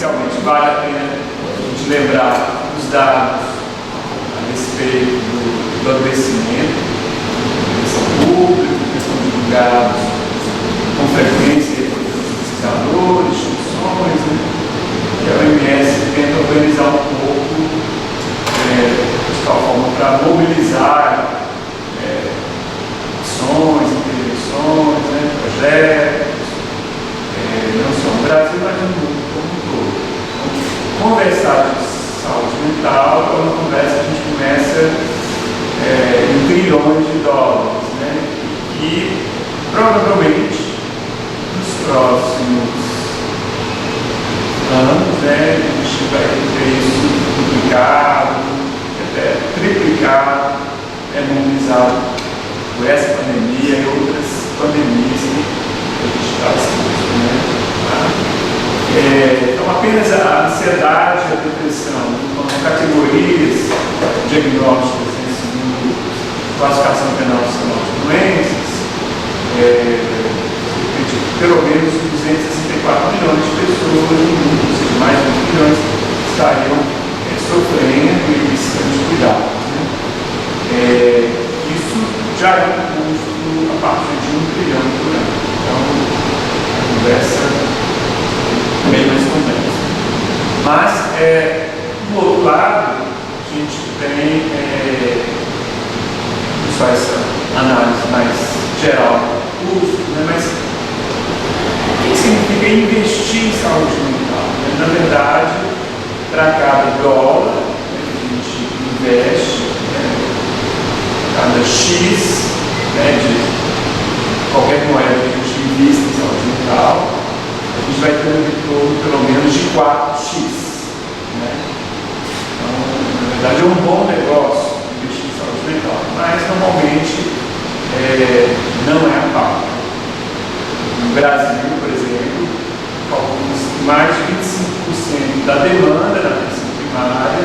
inicialmente, vale a pena a gente lembrar os dados a respeito do adoecimento, questão pública, questão divulgados com frequência pelos pesquisadores, instituições, né? E a OMS tenta organizar um pouco de tal forma para mobilizar ações, intervenções, né? Projetos, não só no Brasil, mas no mundo como um todo. Então, conversar de saúde mental é uma conversa que a gente começa em trilhões de dólares, né? E provavelmente nos próximos anos, né, a gente vai ter isso duplicado, até triplicado, mobilizado por essa pandemia e outras pandemias que a gente está exposto, né? Então, apenas a ansiedade e a depressão, como categorias diagnósticas nesse mundo, classificação penal de doenças, pelo menos 264 milhões de pessoas no mundo, ou seja, mais de 20 milhões, estariam sofrendo e precisando de cuidados, né? Isso já é um custo a partir de 1 trilhão por ano. Então, a conversa é bem mais complexa. Mas, do outro lado, a gente tem só essa análise mais geral do custo, né? Mas o que significa investir em saúde mental? Na verdade, para cada dólar que a gente investe, cada X de qualquer moeda que a gente invista em saúde mental, a gente vai ter um retorno pelo menos de 4x. Né? Então, na verdade, é um bom negócio investir em saúde mental, mas normalmente não é a pauta. No Brasil, por exemplo, calculamos que mais de 25% da demanda da atenção primária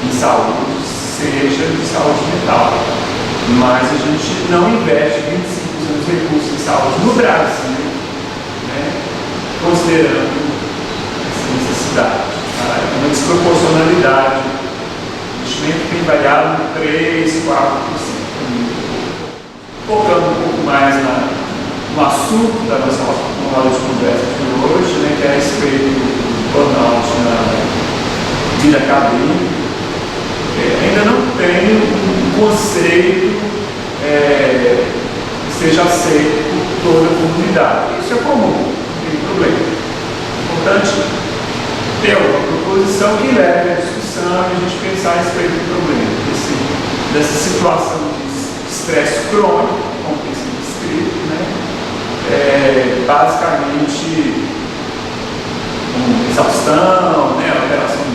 em saúde seja de saúde mental. Mas a gente não investe 25% dos recursos em saúde no Brasil, né, considerando essa necessidade. Tá? É uma desproporcionalidade. O investimento tem variado de 3%, 4%. Focando um pouco mais no assunto da nossa roda de conversa de hoje, né, que é a respeito do burnout na vida acadêmica. Ainda não tem um conceito que seja aceito por toda a comunidade. Isso é comum, não tem problema. É importante ter uma proposição que leve à discussão e a gente pensar a respeito do problema, dessa situação de estresse crônico, como tem sido descrito, né? Basicamente exaustão, né? Alteração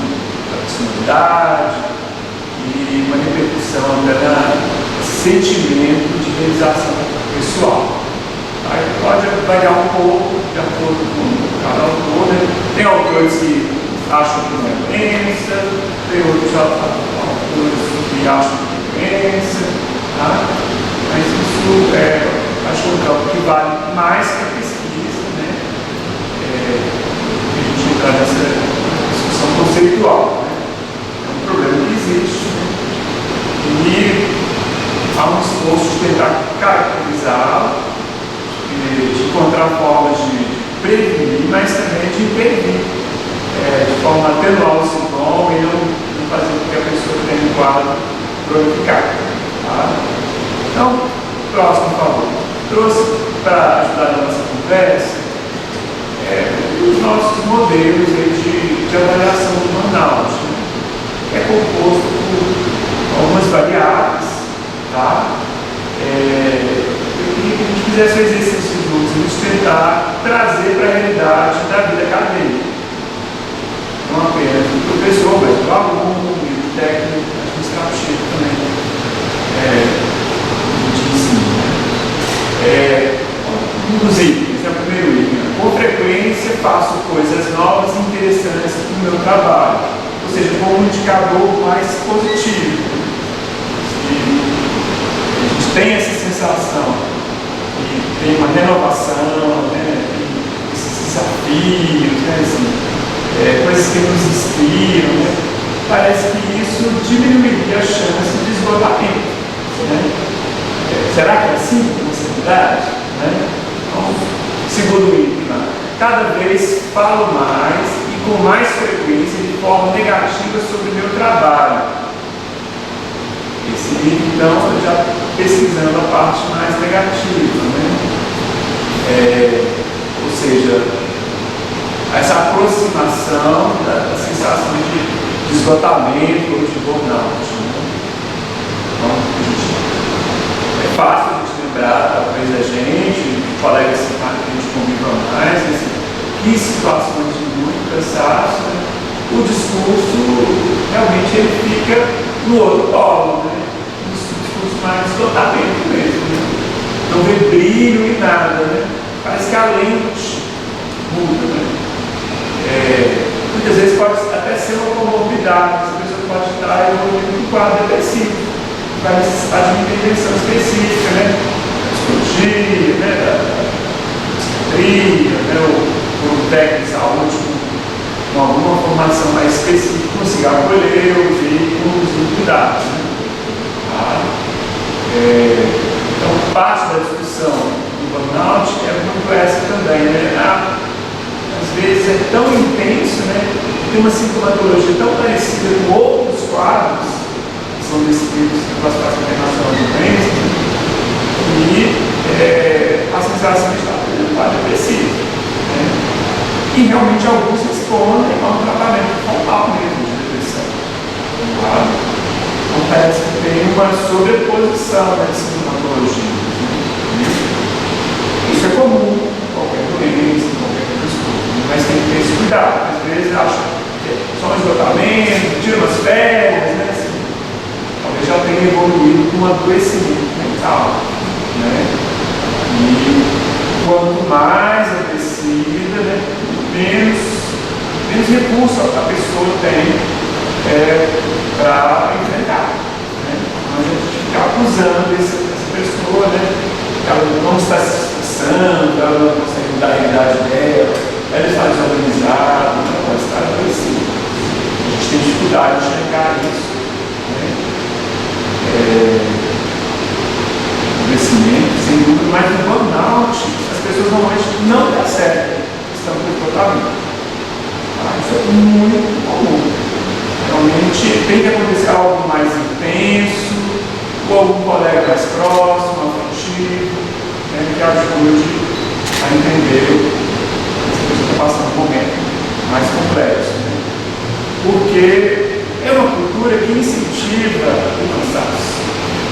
da personalidade e uma repercussão no sentimento de realização pessoal. Aí pode variar um pouco de acordo com cada autor, né? Tem autores que acham que não é doença, tem outros autores que acham que é doença, tá? Mas isso acho que é um campo que vale mais que a pesquisa, né? A gente entrar nessa discussão conceitual, né? É um problema que existe, né? E há um esforço de tentar caracterizá-lo, de encontrar formas de prevenir, mas também de impedir, de forma a atenuar o sintoma e não fazer com que a pessoa tenha um quadro cronificado. Tá? Então, próximo, por favor. Trouxe para ajudar na nossa conversa os nossos modelos de avaliação do burnout, né? É composto por algumas variáveis, tá? Eu queria que a gente fizesse o exercício juntos de tentar trazer para a realidade da vida acadêmica. Não apenas do professor, mas do aluno, do técnico, administrativo também. De ensino, né? Um dos itens, é o primeiro item. Com frequência faço coisas novas e interessantes no meu trabalho. Ou seja, como um indicador mais positivo. A gente tem essa sensação que tem uma renovação, né? Esses desafios, né? Assim, por pessoas que nos inspiram, né? Parece que isso diminuiria a chance de esgotamento. Né? Será que é assim com possibilidade? Né? Então, segundo o IPMA, cada vez falo mais e com mais frequência de forma negativa sobre o meu trabalho. Esse livro, então, já pesquisando a parte mais negativa. Né? Ou seja, essa aproximação da sensação de esgotamento ou de burnout. Né? Então, é fácil a gente lembrar, talvez, a gente, colegas que a gente conviva mais, que situações de muito cansaço, né? O discurso realmente ele fica no outro polo, né? Um discurso mais de esgotamento mesmo. Né? Não vê brilho em nada, né? Parece que a lente muda. Né? Muitas vezes pode até ser uma comorbidade, essa pessoa pode estar envolvida em um quadro depressivo, vai necessitar de uma intervenção específica, né? Da psicologia, né? Da psiquiatria, né? Ou um técnico de saúde com alguma formação mais específica, consiga acolher, ouvir, conduzir cuidados. Né? Então, parte da discussão do burnout é muito essa também, né? Às vezes é tão intenso, né? Tem uma sintomatologia tão parecida com outros quadros que são descritos na classificação internacional de doenças, e a sensação de estar tendo um quadro depressivo. Né? E realmente alguns respondem a um tratamento frontal mesmo de depressão. Claro? Então parece que tem uma sobreposição de sintomatologias. Né? Isso é comum em qualquer doença, em qualquer transtorno, mas tem que ter esse cuidado. Às vezes acha que é só um esgotamento, tira umas férias, né? Assim, talvez já tenha evoluído com um adoecimento mental. Né? E quanto mais adoecida, né? menos recurso a pessoa tem para enfrentar. Né? Mas a gente fica acusando essa pessoa, né? Ela não está se esforçando, ela não consegue mudar a realidade dela, ela está desorganizada, ela está adoecida. A gente tem dificuldade de enxergar isso. Né? Adoecimento, sem dúvida, mas no burnout, as pessoas normalmente não dão certo. Estão com o tratamento. Isso é muito comum. Realmente tem que acontecer algo mais intenso, ou algum colega mais próximo, afetivo, né, que ajude a entender que essa pessoa está passando um momento mais complexo. Né? Porque é uma cultura que incentiva o cansaço,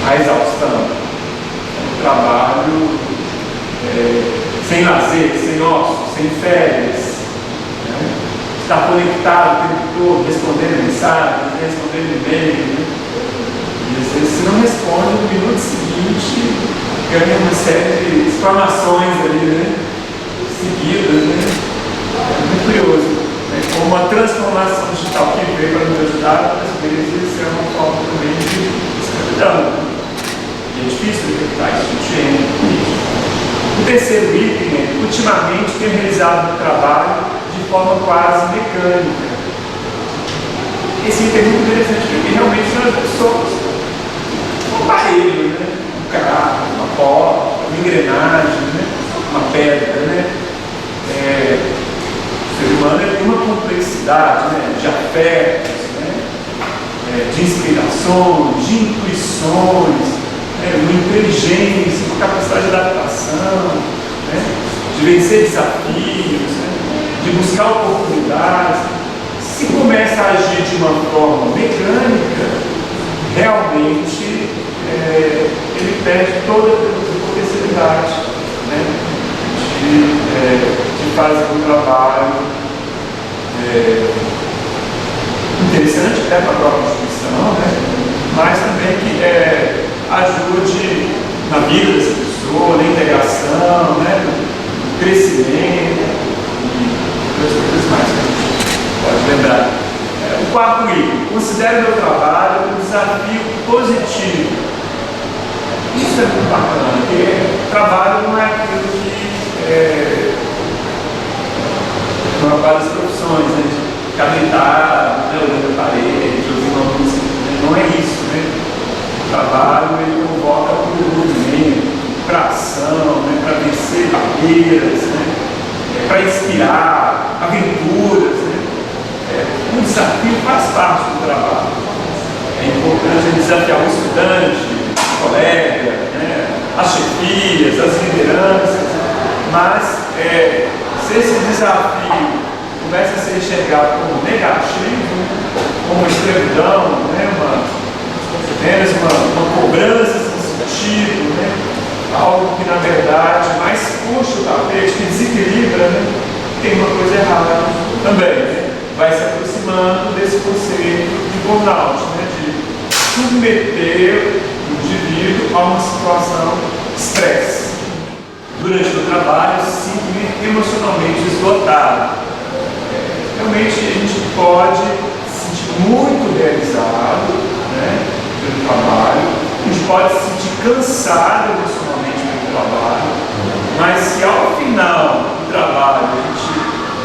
a exaustão, o trabalho sem lazer, sem ócio, sem férias, né? Estar conectado o tempo todo, respondendo mensagens, respondendo e-mail, né? E às vezes se não responde, no minuto seguinte ganha uma série de exclamações ali, né? Seguidas, né? É muito curioso, né? Como uma transformação digital que veio para nos ajudar, às vezes é uma forma também de escravidão. E é difícil detectar isso de O terceiro item, ultimamente, tem realizado o trabalho de forma quase mecânica. Esse item é muito interessante, porque realmente são as pessoas, um aparelho, né? Um carro, uma porta, uma engrenagem, né? Uma pedra. Né? O ser humano tem uma complexidade, né? De afetos, né? De inspirações, de intuições, uma inteligência, uma capacidade de adaptação, né? De vencer desafios, né? De buscar oportunidades. Se começa a agir de uma forma mecânica, realmente ele perde toda a potencialidade, né? De fazer um trabalho interessante até para a própria instituição, né? Mas também que ajude na vida dessa pessoa, na integração, né? No crescimento e outras coisas mais que a gente pode lembrar. O quarto item, considere meu trabalho um desafio positivo. Isso é muito bacana, porque trabalho não é aquilo que na maior parte das profissões, né? Cada ser barreiras, né? Para inspirar, aventuras. Né? Um desafio faz parte do trabalho. É importante desafiar o estudante, o colega, né? As chefias, as lideranças, mas se esse desafio começa a ser enxergado como negativo, como escravidão, né? uma cobrança sem sentido, né? Algo que na verdade mais puxa o tapete, que desequilibra, né? Tem uma coisa errada também, né? Vai se aproximando desse conceito de burnout, né? De submeter o indivíduo a uma situação de estresse. Durante o trabalho, se sentir emocionalmente esgotado. Realmente a gente pode se sentir muito realizado, né, pelo trabalho, a gente pode se sentir cansado emocionalmente pelo trabalho, mas se ao final do trabalho a gente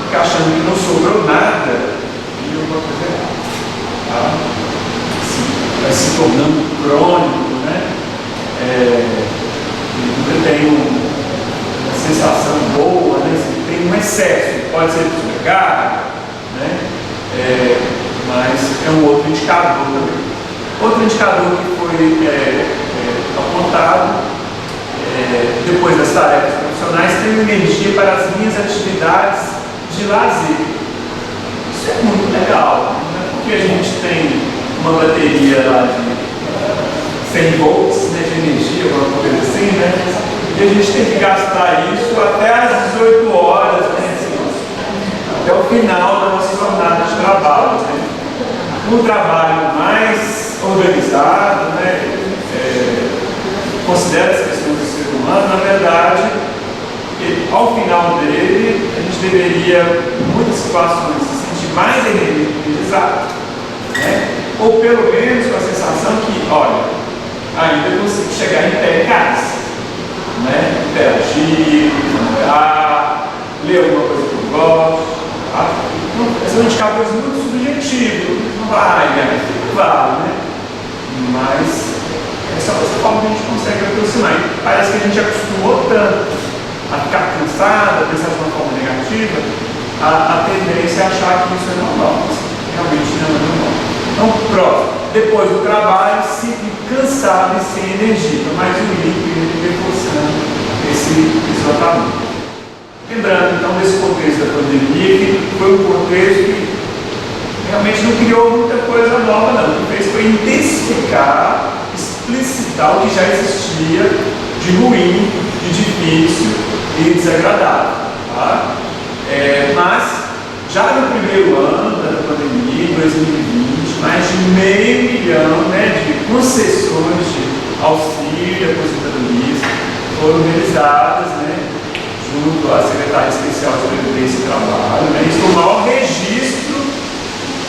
fica achando que não sobrou nada, tem alguma coisa errada. Tá? Vai se tornando crônico, né? Nunca tem uma sensação boa, né? Tem um excesso, pode ser desligado, né? Mas é um outro indicador também. Outro indicador que foi apontado depois das tarefas profissionais, tem energia para as minhas atividades de lazer. Isso é muito legal, né? Porque a gente tem uma bateria lá de 100 volts, né, de energia, alguma coisa assim, né? E a gente tem que gastar isso até às 18 horas, né, assim, até o final da nossa jornada de trabalho. Né? Um trabalho mais organizado, né, considera as questões do ser humano, na verdade, ao final dele, a gente deveria, em muitas situações, se sentir mais energizado, né? Ou pelo menos com a sensação que, olha, ainda consigo chegar em pé em casa, né? Interagir, namorar, ler alguma coisa que eu gosto, tá? Então, são indicadores muito subjetivos, não vai, né? Não vale, né? Mas essa forma que a gente consegue aproximar. E parece que a gente acostumou tanto a ficar cansado, a pensar de uma forma negativa, a tendência é achar que isso é normal. Realmente não é normal. Então, próximo. Depois do trabalho, sinto cansado e sem energia. Então, mais um link reforçando esse esgotamento. Lembrando, então, desse contexto da pandemia, que foi um contexto que realmente não criou muita coisa nova, não. O que fez foi intensificar, explicitar o que já existia de ruim, de difícil e desagradável. Tá? Mas, já no primeiro ano da pandemia, em 2020, mais de 500 mil, né, de concessões de auxílio e aposentadorias foram realizadas, né, junto à Secretaria Especial de Previdência e Trabalho. Né, isso foi o maior registro,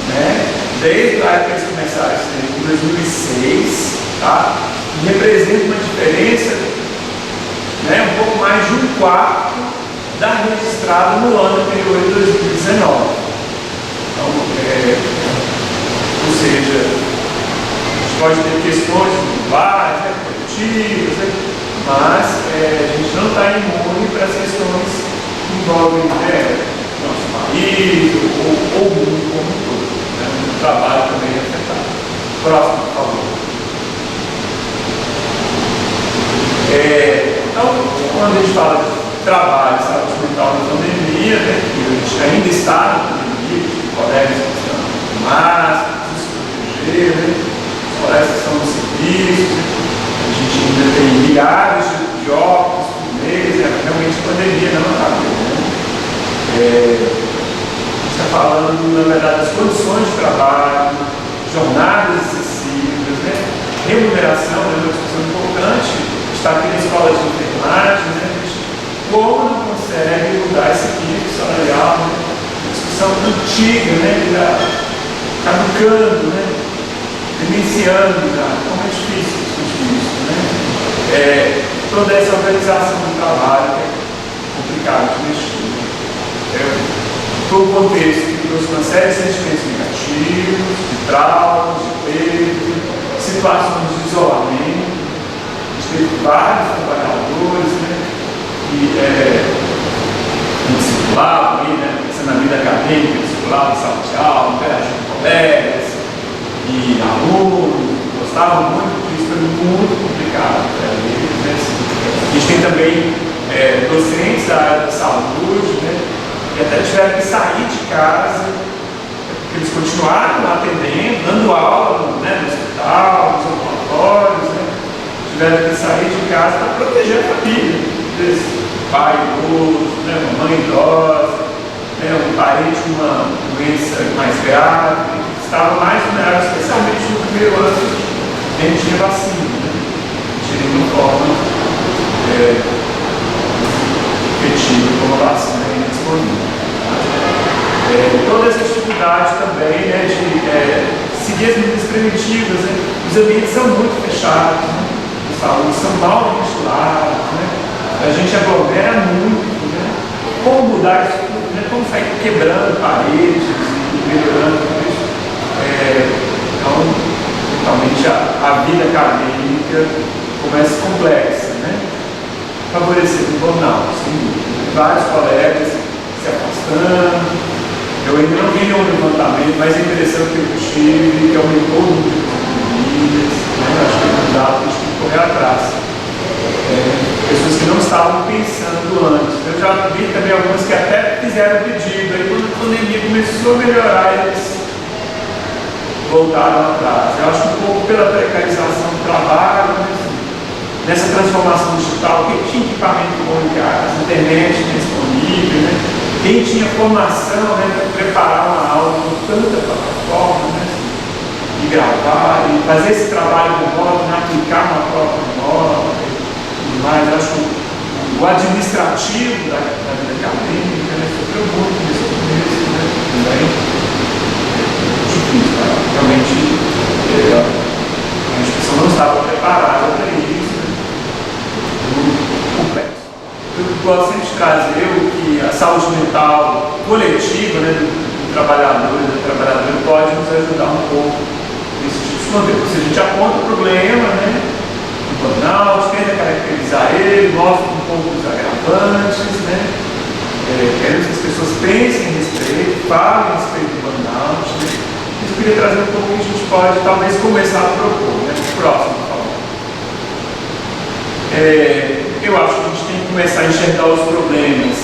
né, desde a época que eles começaram isso em 2006, tá, e representa uma diferença, né, um pouco mais de um quarto da registrada no ano anterior de 2019. Então, ou seja, a gente pode ter questões globais, né, coletivas, né, mas a gente não está imune para as questões que envolvem, né, nosso país ou o mundo como um todo. Né, o trabalho também é afetado. Próximo, por favor. Então, quando a gente fala de trabalho, saúde mental na pandemia, né, que a gente ainda está na pandemia, os colegas precisam de máscara, se proteger, né, os colegas que estão no serviço, né, a gente ainda tem milhares de óbitos por mês, realmente a pandemia não acabou. Né? A gente está falando, na verdade, das condições de trabalho, jornadas excessivas, né, remuneração, é uma discussão importante. Está aqui na escola de enfermagem, né? Como não consegue mudar esse pico salarial, né? Discussão antiga, né? Caducando, né? Iniciando já. Como é difícil discutir isso, né? Toda essa organização do trabalho é complicado de mexer. Foi um contexto que trouxe uma série de sentimentos negativos, de traumas, de perda, situações de isolamento. Teve vários trabalhadores, né, que eles pulavam em sala de aula, interagiam com colegas e alunos, gostavam muito disso, foi muito complicado para eles, né? A gente tem também docentes da área da saúde, né? Que até tiveram que sair de casa, porque eles continuaram atendendo, dando aula, né, no hospital, nos ambulatórios, né? Tiveram que sair de casa para proteger a família, pai idoso, né, mamãe idosa, né, um parente com uma doença mais grave, que estava mais vulnerável, especialmente no primeiro ano que a gente tinha vacina, né? De uma forma efetiva como a vacina ainda disponível. Toda essa dificuldade também, né, de seguir as medidas preventivas, né? Os ambientes são muito fechados, né? A saúde são mal ventilados, né? A gente aglomera muito, né? Como mudar isso tudo, né? Como sair quebrando paredes e melhorando tudo isso? Então, realmente a vida acadêmica começa complexa, né? Favorecer o burnout, sim. Vários colegas se afastando. Eu ainda não vi nenhum levantamento, mas é interessante que eu tive, que aumentou o número de famílias, né? Acho que é um dado que a gente tem que correr atrás. Pessoas que não estavam pensando antes. Eu já vi também algumas que até fizeram pedido, aí quando a pandemia começou a melhorar, eles voltaram atrás. Eu acho que um pouco pela precarização do trabalho, né? Nessa transformação digital, quem tinha equipamento bom em casa, internet disponível, né? Quem tinha formação, né, para preparar uma aula com tanta plataforma, né, e gravar, e fazer esse trabalho remoto, né, aplicar uma prova remota e tudo mais. Eu acho que o administrativo da vida acadêmica, né, sofreu muito nesse começo, né, também. Difícil, né? Realmente a instituição não estava preparada para isso, né? Muito complexo. Eu gosto sempre de trazer que a saúde mental coletiva, né, do trabalhador e da trabalhadora pode nos ajudar um pouco nesse tipo de contexto. Se a gente aponta o problema, né, do burnout, tenta caracterizar ele, mostra um pouco dos agravantes, né, queremos que as pessoas pensem a respeito, falem a respeito do burnout, né. Eu queria trazer um pouco que a gente pode talvez começar a propor, né, no próximo fala. Eu acho que a gente tem que começar a enxergar os problemas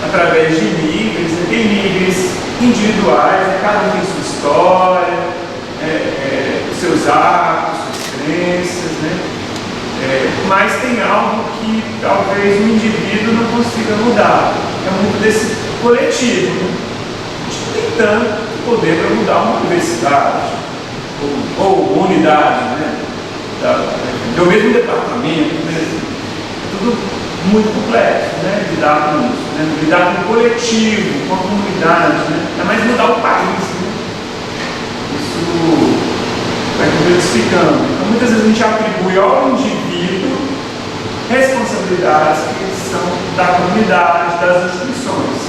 através de níveis, né? Tem níveis individuais, né? Cada um tem sua história, os seus hábitos, suas crenças, né? Mas tem algo que talvez o indivíduo não consiga mudar. É muito desse coletivo, né? A gente não tem tanto poder para mudar uma universidade ou uma unidade, né? Do mesmo departamento, né? Tudo muito complexo, né? Lidar com isso, né? Lidar com o coletivo, com a comunidade, né? É mais mudar o país, né? Isso vai complexificando. Então, muitas vezes a gente atribui ao indivíduo responsabilidades que são da comunidade, das instituições.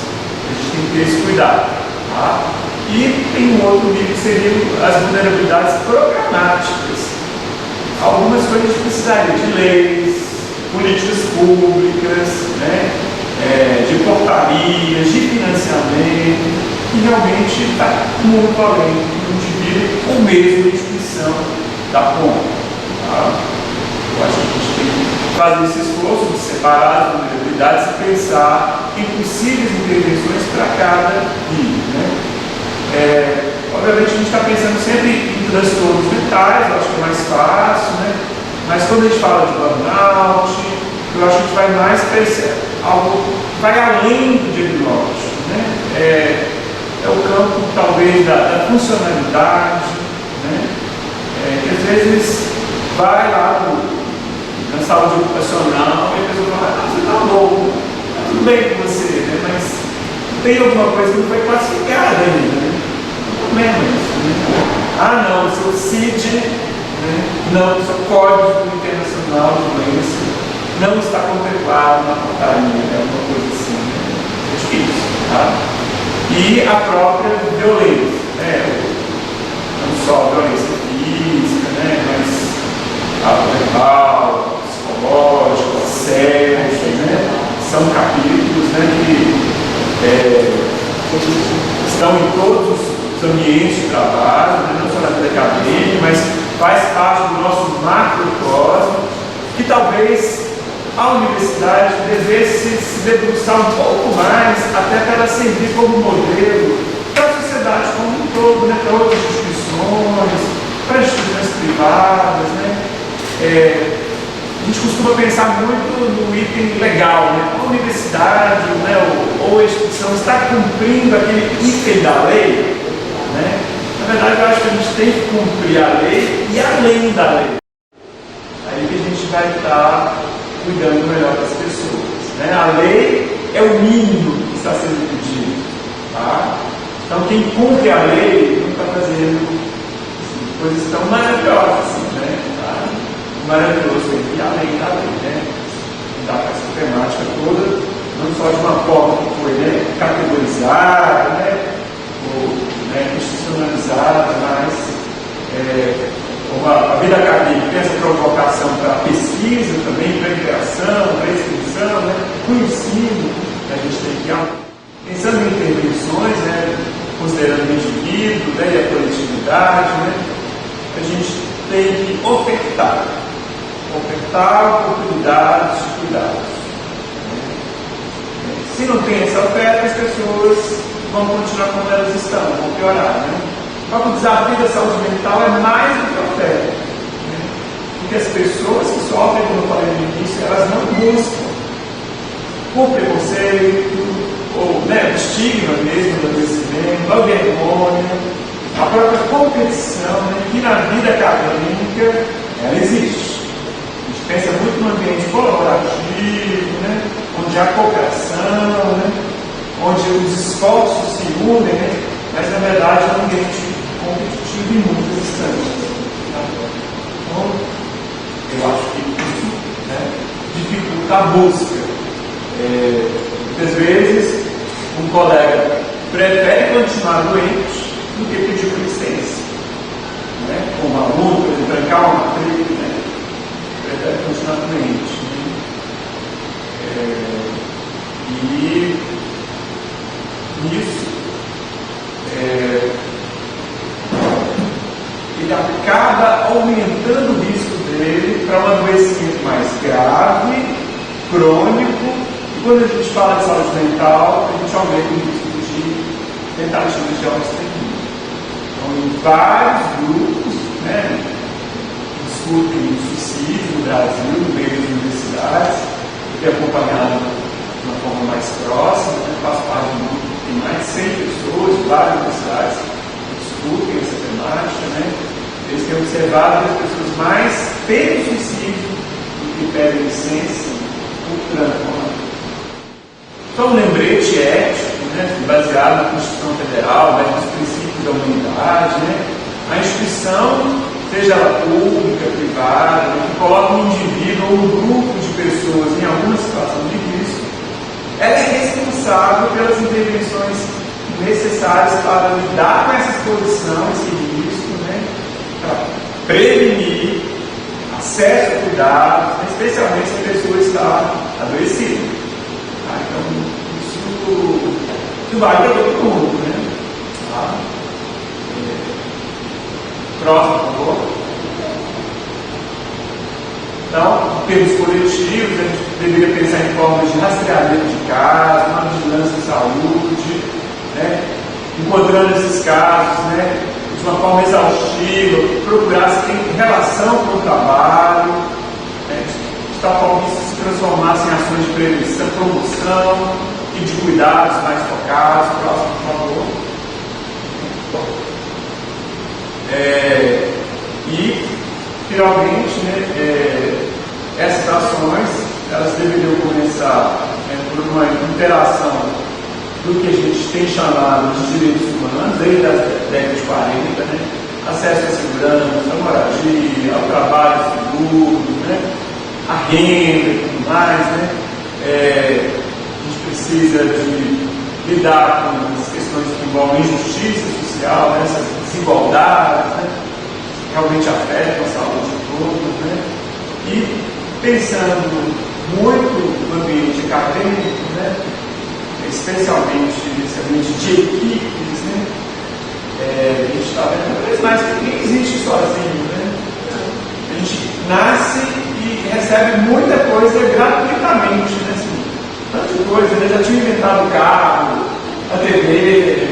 A gente tem que ter esse cuidado, tá? E tem um outro nível que seriam as vulnerabilidades programáticas. Algumas coisas a gente precisaria de leis, políticas públicas, né, de portarias, de financiamento, que realmente está muito além do indivíduo ou mesmo da instituição da conta. Tá? Eu acho que a gente tem que fazer esse esforço de separar as vulnerabilidades e pensar em possíveis intervenções para cada nível. Né? Obviamente a gente está pensando sempre em transtornos mentais, eu acho que é mais fácil, né? Mas quando a gente fala de burnout, eu acho que a gente vai mais para algo que vai além do diagnóstico, né? É o campo talvez da funcionalidade, né? Que às vezes vai lá na saúde ocupacional e a pessoa fala, você está bom, está tudo bem com você, né? Mas tem alguma coisa que não foi classificada ainda, né? Não, o seu CID, né? Não, o seu Código Internacional de Doença não está contemplado na portaria, alguma coisa assim, né? É difícil, tá? E a própria violência, né? Não só a violência física, né? Mas a verbal, psicológica, assédio, né? São capítulos, né? Que estão em todos os ambientes de trabalho, né? Não só na vida acadêmica, mas faz parte do nosso macrocosmo, que talvez a universidade devesse se debruçar um pouco mais, até para ela servir como modelo para a sociedade como um todo, né? Para outras instituições, para instituições privadas, né? A gente costuma pensar muito no item legal, né? A universidade, né, ou a instituição está cumprindo aquele item da lei, né? Na verdade, eu acho que a gente tem que cumprir a lei e além da lei. Aí que a gente vai estar cuidando melhor das pessoas, né? A lei é o mínimo que está sendo pedido, tá? Então, quem cumpre a lei não está fazendo coisas tão maravilhosas assim, né? Tá? Maravilhoso e além da lei, né? Lidar com essa temática toda, não só de uma forma que foi, né, categorizada, né, ou, né, institucionalizada, mas a vida acadêmica tem essa provocação para a pesquisa também, para a interação, para a extensão, né, para o ensino, que a gente tem que pensando em intervenções, né, considerando o indivíduo, né, e a coletividade, né, a gente tem que ofertar oportunidades de cuidados. Se não tem essa oferta, as pessoas vão continuar como elas estão, vão piorar. Né? Então, o desafio da saúde mental é mais do que oferta. Né? Porque as pessoas que sofrem, como eu falei no início, elas não buscam por preconceito, ou, né, estigma mesmo do adoecimento, a vergonha, a própria competição, né, que na vida acadêmica ela existe. A gente pensa muito no ambiente colaborativo, né, onde há cooperação, né, onde os esforços se unem, né, mas na verdade é um ambiente competitivo em muitas instâncias. Então, eu acho que isso, né, dificulta a busca. Muitas vezes um colega prefere continuar doente do que pedir por licença, né? Como aluno, por exemplo, trancar uma matrícula, né? Prefere continuar doente, né? E nisso ele acaba aumentando o risco dele para um adoecimento mais grave, crônico. Quando a gente fala de saúde mental, a gente aumenta o risco de tentativas de autoextermínio. Então, em vários grupos, né, discutem o suicídio no Brasil, no meio das universidades, eu tenho acompanhado de uma forma mais próxima, né, faço parte de um grupo que tem mais de 100 pessoas, de várias universidades, que discutem essa temática, né. Eles têm observado que as pessoas mais pedem suicídio do que pedem licença por transformação. Então, um lembrete ético, né, baseado na Constituição Federal, mas nos princípios da humanidade, né, a instituição, seja ela pública, privada, que coloca um indivíduo ou um grupo de pessoas em alguma situação de risco, ela é responsável pelas intervenções necessárias para lidar com essa exposição, esse risco, né, para prevenir acesso a cuidados, especialmente se a pessoa está adoecida. Então, isso vale para todo mundo, né? Tá? Próximo, por favor. Então, em termos coletivos, a gente deveria pensar em formas de rastreamento de casos, uma vigilância de saúde, né? Encontrando esses casos, né, de uma forma exaustiva, procurar se tem relação com o trabalho, né? De tal forma que isso se transformasse em ações de prevenção, promoção e de cuidados mais focados. Próximo, por favor. E, finalmente, né, essas ações elas deveriam começar, né, por uma interação do que a gente tem chamado de direitos humanos, desde a década de 40, né? Acesso à segurança, à moradia, ao trabalho seguro, né? A renda e tudo mais, né? A gente precisa de lidar com as questões que envolvem injustiça social, né? Essas desigualdades, né? Que realmente afetam a saúde de todos, né? E pensando muito no ambiente acadêmico, né? especialmente nesse ambiente de equipes, né? A gente está vendo cada vez mais que ninguém existe sozinho, né? A gente nasce e recebe muita coisa gratuitamente, né? Assim, tanta coisa, né? Já tinha inventado o carro, a TV,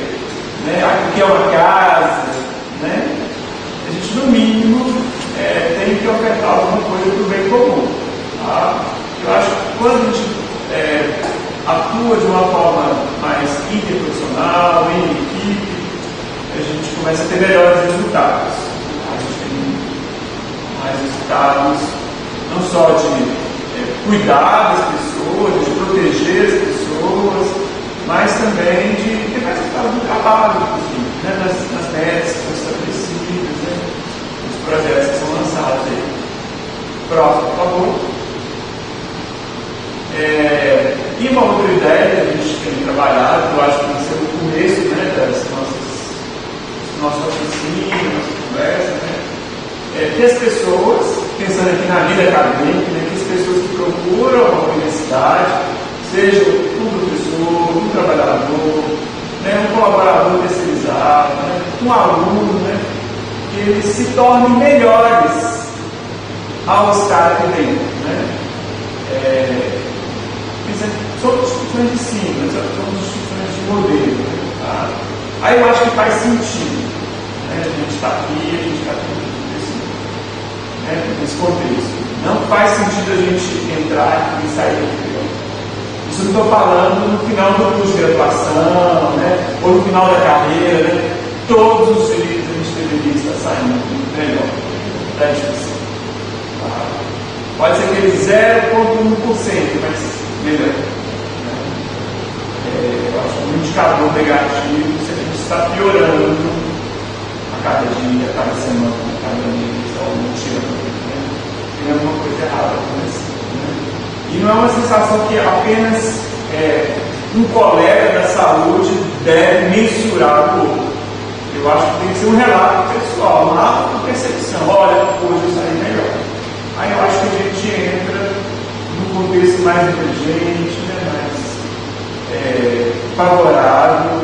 né? O que é uma casa, né? A gente, no mínimo, tem que ofertar alguma coisa para o bem comum. Tá? Eu acho que quando a gente atua de uma forma mais interprofissional, em equipe, a gente começa a ter melhores resultados. A gente tem mais resultados, não só de cuidar das pessoas, de proteger as pessoas, mas também de ter mais resultados no trabalho, inclusive, né? nas metas que são estabelecidas, né? Nos projetos que são lançados aí. Próximo, por favor. E uma outra ideia que a gente tem trabalhado, que eu acho que tem que ser o começo, né, das nossas oficinas, nossas conversas, né, que as pessoas, pensando aqui na vida acadêmica, né, que as pessoas que procuram a universidade, seja um professor, um trabalhador, né, um colaborador terceirizado, né, um aluno, né, que eles se tornem melhores ao estar aqui dentro. Né. Somos instituições de ensino, somos instituições de modelo. Né, tá? Aí eu acho que faz sentido. Né, a gente está aqui nesse contexto. Não faz sentido a gente entrar e sair daqui. Isso não estou falando no final do curso de graduação, né, ou no final da carreira. Né, todos os dias a gente deveria estar saindo melhor da instituição. Tá? Pode ser aquele 0,1%, mas melhor. Eu acho que um indicador negativo se a gente está piorando a cada dia, a cada semana, a cada mês, ou um ano. Tem alguma coisa errada acontecendo. Né? E não é uma sensação que apenas um colega da saúde deve mensurar o outro. Eu acho que tem que ser um relato pessoal, uma percepção. Olha, hoje eu saí melhor. Aí eu acho que a gente entra num contexto mais inteligente, né, mais favorável